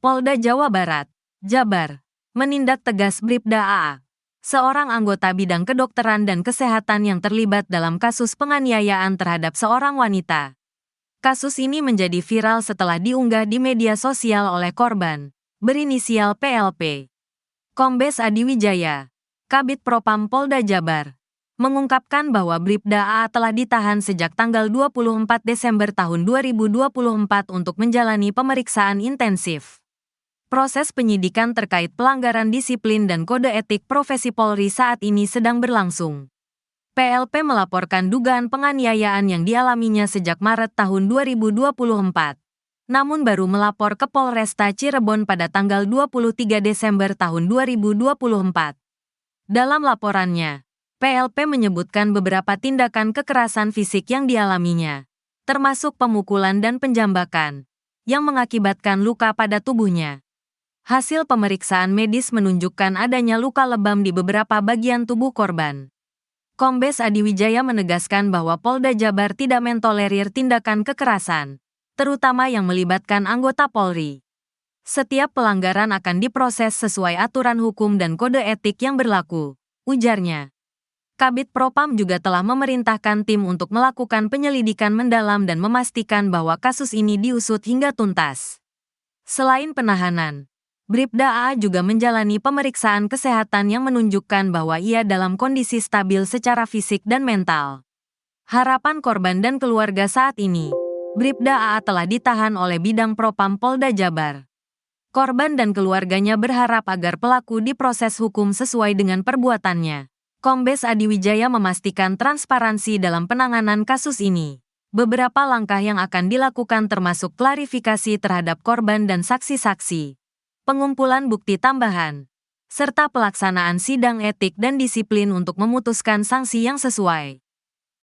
Polda Jawa Barat, Jabar, menindak tegas Bribda AA, seorang anggota bidang kedokteran dan kesehatan yang terlibat dalam kasus penganiayaan terhadap seorang wanita. Kasus ini menjadi viral setelah diunggah di media sosial oleh korban, berinisial PLP. Kombes Adi Wijaya, Kabid Propam Polda Jabar, mengungkapkan bahwa Bribda AA telah ditahan sejak tanggal 24 Desember tahun 2024 untuk menjalani pemeriksaan intensif. Proses penyidikan terkait pelanggaran disiplin dan kode etik profesi Polri saat ini sedang berlangsung. PLP melaporkan dugaan penganiayaan yang dialaminya sejak Maret tahun 2024, namun baru melapor ke Polresta Cirebon pada tanggal 23 Desember tahun 2024. Dalam laporannya, PLP menyebutkan beberapa tindakan kekerasan fisik yang dialaminya, termasuk pemukulan dan penjambakan, yang mengakibatkan luka pada tubuhnya. Hasil pemeriksaan medis menunjukkan adanya luka lebam di beberapa bagian tubuh korban. Kombes Adi Wijaya menegaskan bahwa Polda Jabar tidak mentolerir tindakan kekerasan, terutama yang melibatkan anggota Polri. Setiap pelanggaran akan diproses sesuai aturan hukum dan kode etik yang berlaku, ujarnya. Kabid Propam juga telah memerintahkan tim untuk melakukan penyelidikan mendalam dan memastikan bahwa kasus ini diusut hingga tuntas. Selain penahanan, Bribda AA juga menjalani pemeriksaan kesehatan yang menunjukkan bahwa ia dalam kondisi stabil secara fisik dan mental. Harapan korban dan keluarga saat ini, Bribda AA telah ditahan oleh Bidang Propam Polda Jabar. Korban dan keluarganya berharap agar pelaku diproses hukum sesuai dengan perbuatannya. Kombes Adi Wijaya memastikan transparansi dalam penanganan kasus ini. Beberapa langkah yang akan dilakukan termasuk klarifikasi terhadap korban dan saksi-saksi, pengumpulan bukti tambahan, serta pelaksanaan sidang etik dan disiplin untuk memutuskan sanksi yang sesuai.